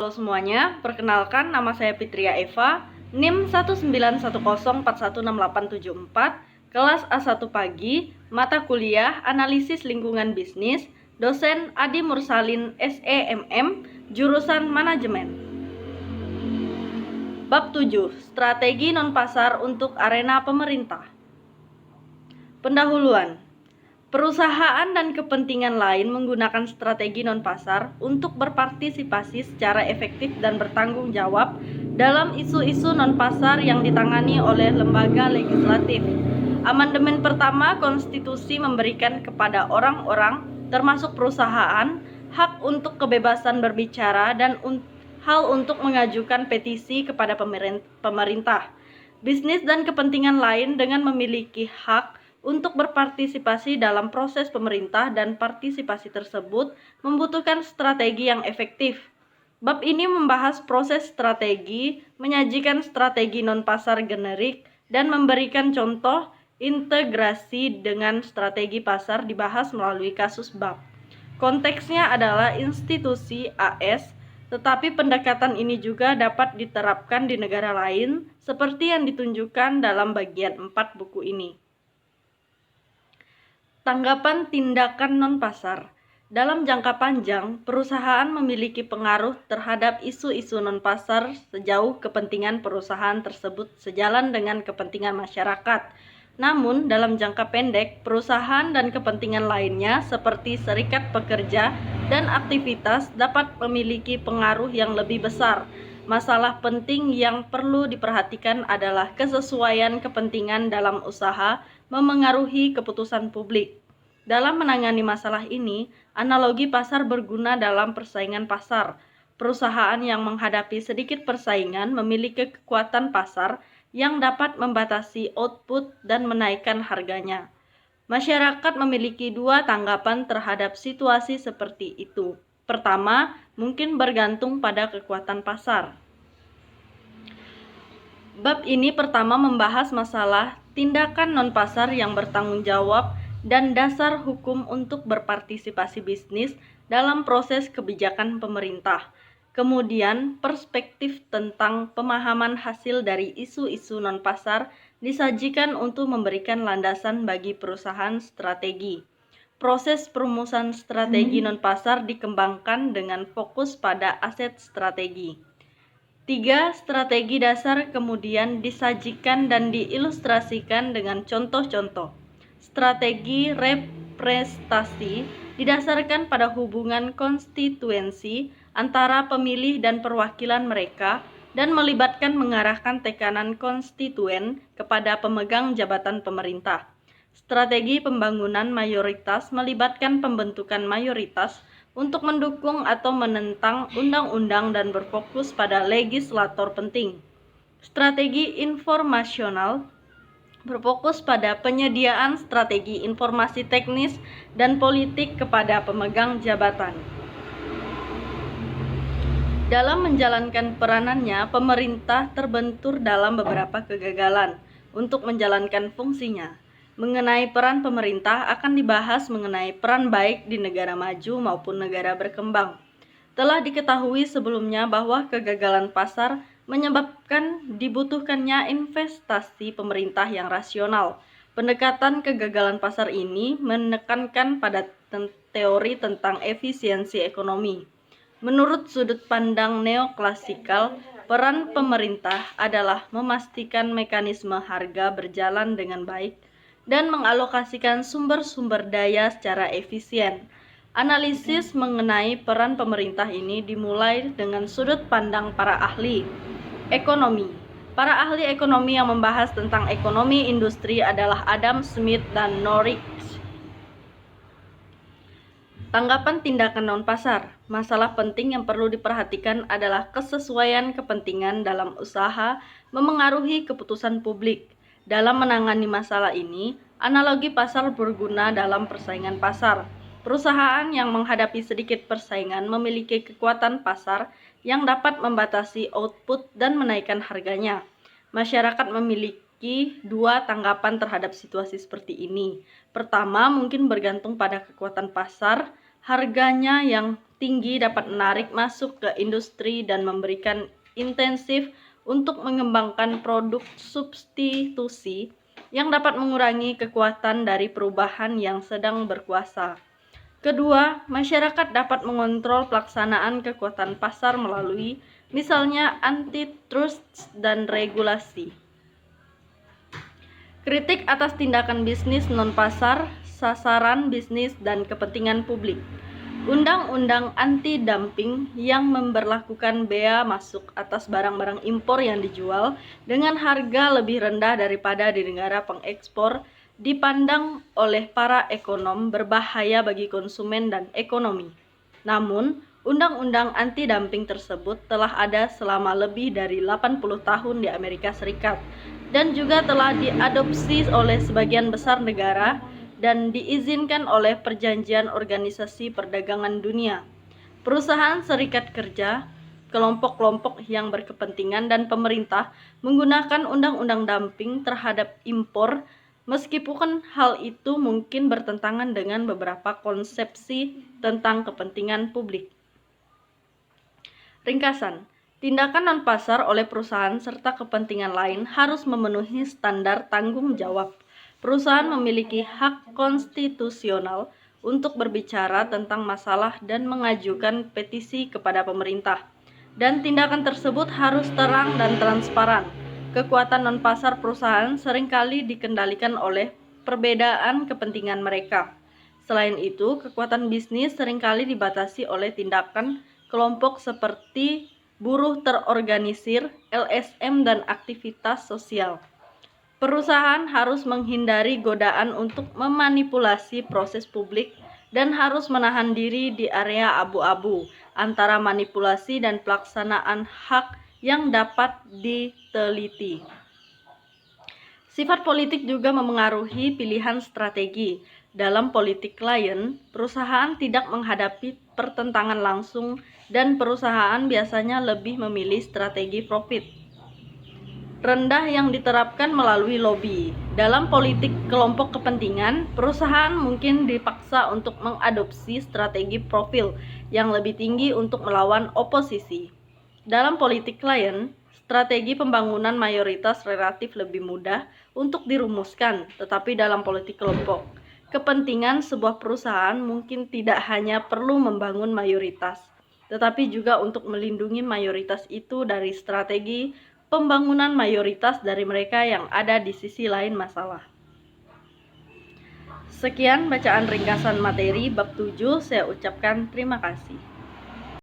Halo semuanya, perkenalkan nama saya Fitria Eva, NIM 19104116874, kelas A1 pagi, mata kuliah Analisis Lingkungan Bisnis, dosen Adi Mursalin SEMM, jurusan Manajemen. Bab 7, Strategi Non-Pasar untuk Arena Pemerintah. Pendahuluan. Perusahaan dan kepentingan lain menggunakan strategi non-pasar untuk berpartisipasi secara efektif dan bertanggung jawab dalam isu-isu non-pasar yang ditangani oleh lembaga legislatif. Amandemen pertama konstitusi memberikan kepada orang-orang, termasuk perusahaan, hak untuk kebebasan berbicara dan hal untuk mengajukan petisi kepada pemerintah. Bisnis dan kepentingan lain dengan memiliki hak untuk berpartisipasi dalam proses pemerintah, dan partisipasi tersebut membutuhkan strategi yang efektif. Bab ini membahas proses strategi, menyajikan strategi non-pasar generik, dan memberikan contoh integrasi dengan strategi pasar dibahas melalui kasus bab. Konteksnya adalah institusi AS, tetapi pendekatan ini juga dapat diterapkan di negara lain seperti yang ditunjukkan dalam bagian 4 buku ini. Tanggapan tindakan non-pasar. Dalam jangka panjang, perusahaan memiliki pengaruh terhadap isu-isu non-pasar sejauh kepentingan perusahaan tersebut sejalan dengan kepentingan masyarakat. Namun, dalam jangka pendek, perusahaan dan kepentingan lainnya seperti serikat pekerja dan aktivitas dapat memiliki pengaruh yang lebih besar. Masalah penting yang perlu diperhatikan adalah kesesuaian kepentingan dalam usaha memengaruhi keputusan publik. Dalam menangani masalah ini, analogi pasar berguna dalam persaingan pasar. Perusahaan yang menghadapi sedikit persaingan memiliki kekuatan pasar yang dapat membatasi output dan menaikkan harganya. Masyarakat memiliki dua tanggapan terhadap situasi seperti itu. Pertama, mungkin bergantung pada kekuatan pasar. Bab ini pertama membahas masalah tindakan non-pasar yang bertanggung jawab dan dasar hukum untuk berpartisipasi bisnis dalam proses kebijakan pemerintah. Kemudian, perspektif tentang pemahaman hasil dari isu-isu non-pasar disajikan untuk memberikan landasan bagi perusahaan strategi. Proses perumusan strategi non-pasar dikembangkan dengan fokus pada aset strategi. 3 strategi dasar kemudian disajikan dan diilustrasikan dengan contoh-contoh. Strategi representasi didasarkan pada hubungan konstituensi antara pemilih dan perwakilan mereka dan melibatkan mengarahkan tekanan konstituen kepada pemegang jabatan pemerintah. Strategi pembangunan mayoritas melibatkan pembentukan mayoritas untuk mendukung atau menentang undang-undang dan berfokus pada legislator penting. Strategi informasional berfokus pada penyediaan strategi informasi teknis dan politik kepada pemegang jabatan. Dalam menjalankan peranannya, pemerintah terbentur dalam beberapa kegagalan untuk menjalankan fungsinya. Mengenai peran pemerintah akan dibahas mengenai peran baik di negara maju maupun negara berkembang. Telah diketahui sebelumnya bahwa kegagalan pasar menyebabkan dibutuhkannya investasi pemerintah yang rasional. Pendekatan kegagalan pasar ini menekankan pada teori tentang efisiensi ekonomi. Menurut sudut pandang neoklasikal, peran pemerintah adalah memastikan mekanisme harga berjalan dengan baik dan mengalokasikan sumber-sumber daya secara efisien. Analisis mengenai peran pemerintah ini dimulai dengan sudut pandang para ahli ekonomi. Para ahli ekonomi yang membahas tentang ekonomi industri adalah Adam Smith dan Norwich. Tanggapan tindakan non-pasar. Masalah penting yang perlu diperhatikan adalah kesesuaian kepentingan dalam usaha memengaruhi keputusan publik. Dalam menangani masalah ini, analogi pasar berguna dalam persaingan pasar. Perusahaan yang menghadapi sedikit persaingan memiliki kekuatan pasar yang dapat membatasi output dan menaikkan harganya. Masyarakat memiliki dua tanggapan terhadap situasi seperti ini. Pertama, mungkin bergantung pada kekuatan pasar. Harganya yang tinggi dapat menarik masuk ke industri dan memberikan intensif untuk mengembangkan produk substitusi yang dapat mengurangi kekuatan dari perubahan yang sedang berkuasa. Kedua, masyarakat dapat mengontrol pelaksanaan kekuatan pasar melalui misalnya antitrust dan regulasi. Kritik atas tindakan bisnis non-pasar, sasaran bisnis dan kepentingan publik. Undang-undang anti-dumping yang memberlakukan bea masuk atas barang-barang impor yang dijual dengan harga lebih rendah daripada di negara pengekspor dipandang oleh para ekonom berbahaya bagi konsumen dan ekonomi. Namun, undang-undang anti-dumping tersebut telah ada selama lebih dari 80 tahun di Amerika Serikat dan juga telah diadopsi oleh sebagian besar negara dan diizinkan oleh Perjanjian Organisasi Perdagangan Dunia. Perusahaan serikat kerja, kelompok-kelompok yang berkepentingan dan pemerintah menggunakan undang-undang dumping terhadap impor, meskipun hal itu mungkin bertentangan dengan beberapa konsepsi tentang kepentingan publik. Ringkasan, tindakan non-pasar oleh perusahaan serta kepentingan lain harus memenuhi standar tanggung jawab. Perusahaan memiliki hak konstitusional untuk berbicara tentang masalah dan mengajukan petisi kepada pemerintah. Dan tindakan tersebut harus terang dan transparan. Kekuatan non-pasar perusahaan seringkali dikendalikan oleh perbedaan kepentingan mereka. Selain itu, kekuatan bisnis seringkali dibatasi oleh tindakan kelompok seperti buruh terorganisir, LSM, dan aktivitas sosial. Perusahaan harus menghindari godaan untuk memanipulasi proses publik dan harus menahan diri di area abu-abu antara manipulasi dan pelaksanaan hak yang dapat diteliti. Sifat politik juga memengaruhi pilihan strategi. Dalam politik klien, perusahaan tidak menghadapi pertentangan langsung dan perusahaan biasanya lebih memilih strategi profit rendah yang diterapkan melalui lobby. Dalam politik kelompok kepentingan, perusahaan mungkin dipaksa untuk mengadopsi strategi profil yang lebih tinggi untuk melawan oposisi. Dalam politik klien, strategi pembangunan mayoritas relatif lebih mudah untuk dirumuskan, tetapi dalam politik kelompok kepentingan sebuah perusahaan mungkin tidak hanya perlu membangun mayoritas, tetapi juga untuk melindungi mayoritas itu dari strategi pembangunan mayoritas dari mereka yang ada di sisi lain masalah. Sekian bacaan ringkasan materi bab 7, saya ucapkan terima kasih.